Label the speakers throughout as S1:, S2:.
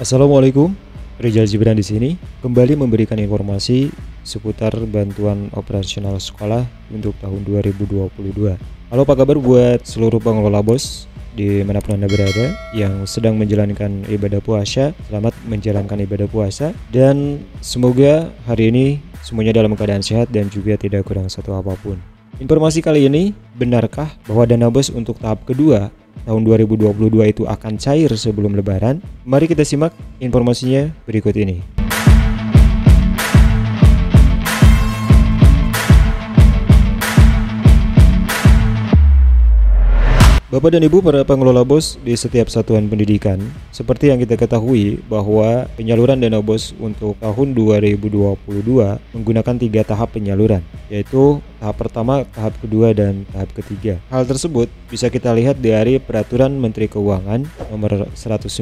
S1: Assalamualaikum, Rizal Jibran di sini kembali memberikan informasi seputar bantuan operasional sekolah untuk tahun 2022. Halo, apa kabar buat seluruh pengelola BOS dimanapun Anda berada yang sedang menjalankan ibadah puasa. Selamat menjalankan ibadah puasa dan semoga hari ini semuanya dalam keadaan sehat dan juga tidak kurang satu apapun. Informasi kali ini, benarkah bahwa dana BOS untuk tahap kedua tahun 2022 itu akan cair sebelum Lebaran? Mari kita simak informasinya berikut ini. Bapak dan Ibu para pengelola BOS di setiap satuan pendidikan, seperti yang kita ketahui bahwa penyaluran dana BOS untuk tahun 2022 menggunakan 3 tahap penyaluran, yaitu tahap pertama, tahap kedua, dan tahap ketiga. Hal tersebut bisa kita lihat dari Peraturan Menteri Keuangan nomor 119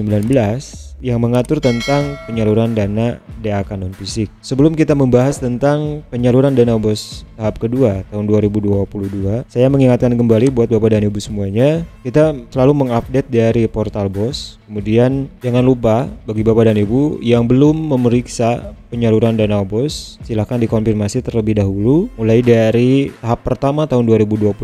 S1: yang mengatur tentang penyaluran dana DAK non-fisik. Sebelum kita membahas tentang penyaluran dana BOS tahap kedua tahun 2022, saya mengingatkan kembali buat Bapak dan Ibu semuanya, kita selalu mengupdate dari portal BOS. Kemudian jangan lupa bagi Bapak dan Ibu yang belum memeriksa penyaluran dana BOS, silahkan dikonfirmasi terlebih dahulu. Mulai dari tahap pertama tahun 2022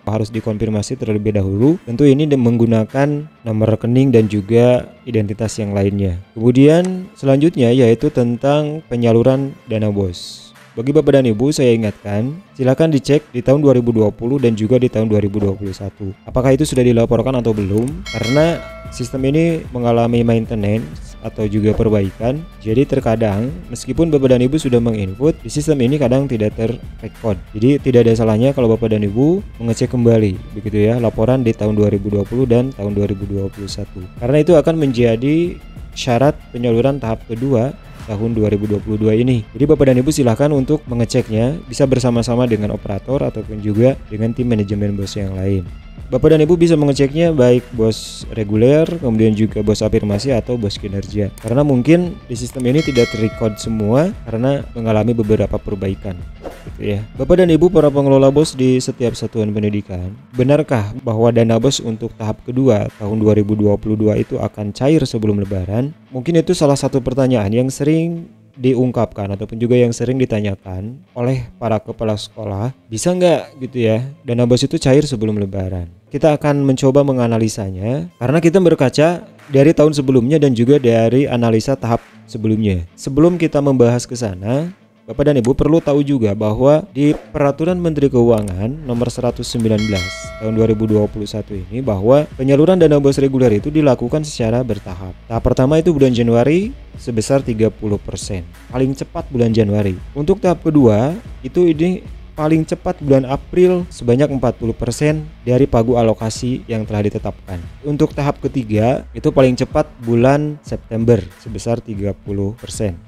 S1: harus dikonfirmasi terlebih dahulu. Tentu ini menggunakan nomor rekening dan juga identitas yang lainnya. Kemudian selanjutnya yaitu tentang penyaluran dana BOS. Bagi Bapak dan Ibu saya ingatkan, silakan dicek di tahun 2020 dan juga di tahun 2021. Apakah itu sudah dilaporkan atau belum? Karena sistem ini mengalami maintenance atau juga perbaikan. Jadi terkadang meskipun Bapak dan Ibu sudah menginput, di sistem ini kadang tidak terrecord. Jadi tidak ada salahnya kalau Bapak dan Ibu mengecek kembali begitu ya laporan di tahun 2020 dan tahun 2021. Karena itu akan menjadi syarat penyaluran tahap kedua tahun 2022 ini. Jadi Bapak dan Ibu silahkan untuk mengeceknya, bisa bersama-sama dengan operator ataupun juga dengan tim manajemen BOS yang lain. Bapak dan Ibu bisa mengeceknya baik BOS reguler, kemudian juga BOS afirmasi atau BOS kinerja. Karena mungkin di sistem ini tidak terrecord semua karena mengalami beberapa perbaikan. Gitu ya. Bapak dan Ibu para pengelola BOS di setiap satuan pendidikan, benarkah bahwa dana BOS untuk tahap kedua tahun 2022 itu akan cair sebelum Lebaran? Mungkin itu salah satu pertanyaan yang sering diungkapkan ataupun juga yang sering ditanyakan oleh para kepala sekolah. Bisa nggak gitu ya dana BOS itu cair sebelum Lebaran? Kita akan mencoba menganalisanya karena kita berkaca dari tahun sebelumnya dan juga dari analisa tahap sebelumnya. Sebelum kita membahas ke sana, Bapak dan Ibu perlu tahu juga bahwa di Peraturan Menteri Keuangan nomor 119 tahun 2021 ini bahwa penyaluran dana BOS reguler itu dilakukan secara bertahap. Tahap pertama itu bulan Januari sebesar 30%, paling cepat bulan Januari. Untuk tahap kedua itu ini paling cepat bulan April sebanyak 40% dari pagu alokasi yang telah ditetapkan. Untuk tahap ketiga itu paling cepat bulan September sebesar 30%.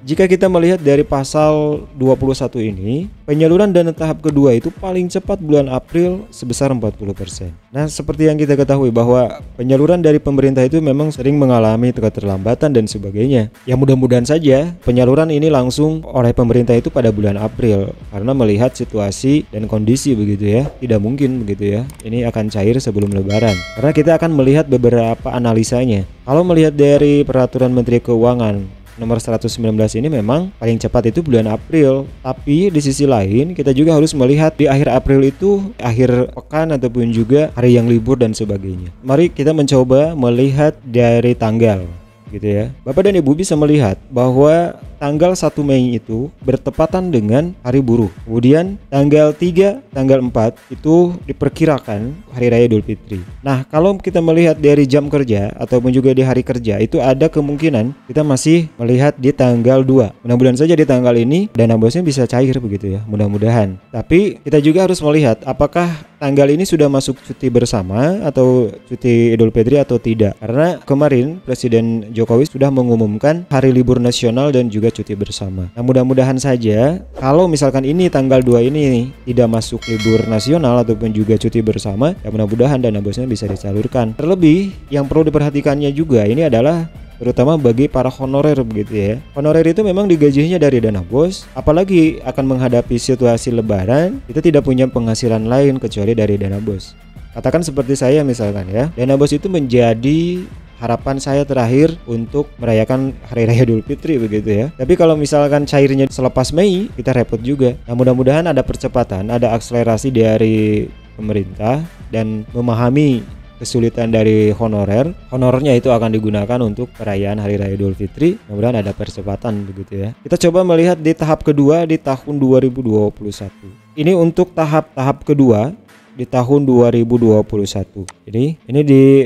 S1: Jika kita melihat dari pasal 21 ini, penyaluran dana tahap kedua itu paling cepat bulan April sebesar 40%. Nah, seperti yang kita ketahui bahwa penyaluran dari pemerintah itu memang sering mengalami keterlambatan dan sebagainya. Ya mudah-mudahan saja penyaluran ini langsung oleh pemerintah itu pada bulan April karena melihat situasi dan kondisi begitu ya, tidak mungkin begitu ya ini akan cair sebelum Lebaran karena kita akan melihat beberapa analisanya. Kalau melihat dari Peraturan Menteri Keuangan nomor 119 ini memang paling cepat itu bulan April, tapi di sisi lain kita juga harus melihat di akhir April itu akhir pekan ataupun juga hari yang libur dan sebagainya. Mari kita mencoba melihat dari tanggal gitu ya. Bapak dan Ibu bisa melihat bahwa tanggal 1 Mei itu bertepatan dengan Hari Buruh. Kemudian tanggal 3, tanggal 4 itu diperkirakan Hari Raya Idul Fitri. Nah, kalau kita melihat dari jam kerja ataupun juga di hari kerja itu ada kemungkinan kita masih melihat di tanggal 2. Mudah-mudahan saja di tanggal ini dana BOS-nya bisa cair begitu ya, mudah-mudahan. Tapi kita juga harus melihat apakah tanggal ini sudah masuk cuti bersama atau cuti Idul Fitri atau tidak. Karena kemarin Presiden Jokowi sudah mengumumkan hari libur nasional dan juga cuti bersama. Nah, mudah-mudahan saja kalau misalkan ini tanggal 2 ini tidak masuk libur nasional ataupun juga cuti bersama, ya mudah-mudahan dana BOS-nya bisa disalurkan. Terlebih yang perlu diperhatikannya juga ini adalah terutama bagi para honorer begitu ya. Honorer itu memang digajinya dari dana BOS, apalagi akan menghadapi situasi Lebaran, kita tidak punya penghasilan lain kecuali dari dana BOS. Katakan seperti saya misalkan ya, dana BOS itu menjadi harapan saya terakhir untuk merayakan Hari Raya Idul Fitri begitu ya. Tapi kalau misalkan cairnya selepas Mei, kita repot juga. Nah, mudah-mudahan ada percepatan, ada akselerasi dari pemerintah dan memahami kesulitan dari honornya itu akan digunakan untuk perayaan Hari Raya Idul Fitri. Mudah-mudahan ada percepatan begitu ya. Kita coba melihat di tahap kedua di tahun 2021. Ini untuk tahap kedua di tahun 2021. Ini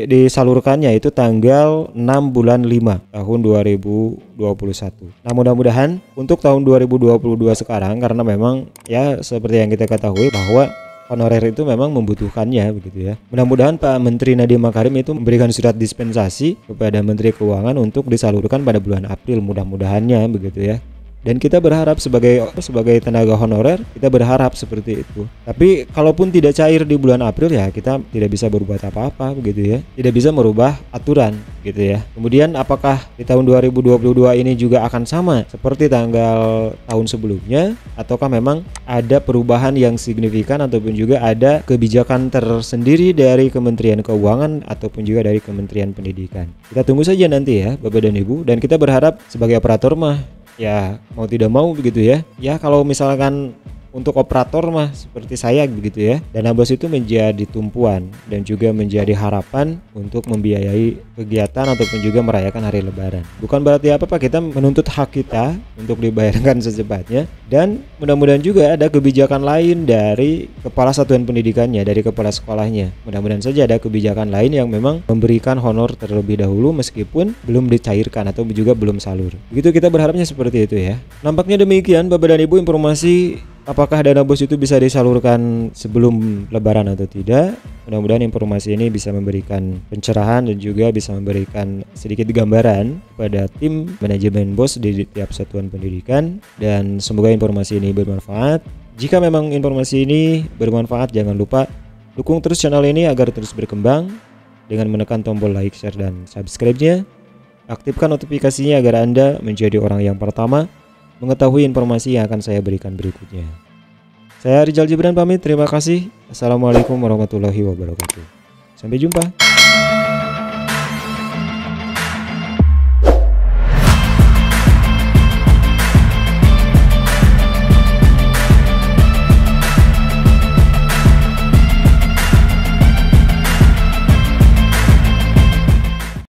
S1: disalurkannya itu tanggal 6 bulan 5 tahun 2021. Nah, mudah-mudahan untuk tahun 2022 sekarang, karena memang ya seperti yang kita ketahui bahwa honorer itu memang membutuhkannya begitu ya. Mudah-mudahan Pak Menteri Nadiem Makarim itu memberikan surat dispensasi kepada Menteri Keuangan untuk disalurkan pada bulan April, mudah-mudahannya begitu ya. Dan kita berharap sebagai tenaga honorer, kita berharap seperti itu. Tapi kalaupun tidak cair di bulan April ya kita tidak bisa berbuat apa-apa begitu ya. Tidak bisa merubah aturan gitu ya. Kemudian apakah di tahun 2022 ini juga akan sama seperti tanggal tahun sebelumnya, ataukah memang ada perubahan yang signifikan ataupun juga ada kebijakan tersendiri dari Kementerian Keuangan ataupun juga dari Kementerian Pendidikan. Kita tunggu saja nanti ya Bapak dan Ibu, dan kita berharap sebagai operator mah ya mau tidak mau begitu ya. Ya kalau misalkan untuk operator mah seperti saya begitu ya, dana bos itu menjadi tumpuan dan juga menjadi harapan untuk membiayai kegiatan ataupun juga merayakan hari Lebaran. Bukan berarti apa-apa kita menuntut hak kita untuk dibayarkan secepatnya, dan mudah-mudahan juga ada kebijakan lain dari kepala satuan pendidikannya, dari kepala sekolahnya. Mudah-mudahan saja ada kebijakan lain yang memang memberikan honor terlebih dahulu meskipun belum dicairkan atau juga belum salur. Begitu kita berharapnya seperti itu ya. Nampaknya demikian Bapak dan Ibu informasi apakah dana bos itu bisa disalurkan sebelum Lebaran atau tidak. Mudah-mudahan informasi ini bisa memberikan pencerahan dan juga bisa memberikan sedikit gambaran pada tim manajemen bos di tiap satuan pendidikan, dan semoga informasi ini bermanfaat. Jika memang informasi ini bermanfaat, jangan lupa dukung terus channel ini agar terus berkembang dengan menekan tombol like, share, dan subscribe-nya. Aktifkan notifikasinya agar Anda menjadi orang yang pertama mengetahui informasi yang akan saya berikan berikutnya. Saya Rizal Jibran pamit, terima kasih. Assalamualaikum warahmatullahi wabarakatuh. Sampai jumpa.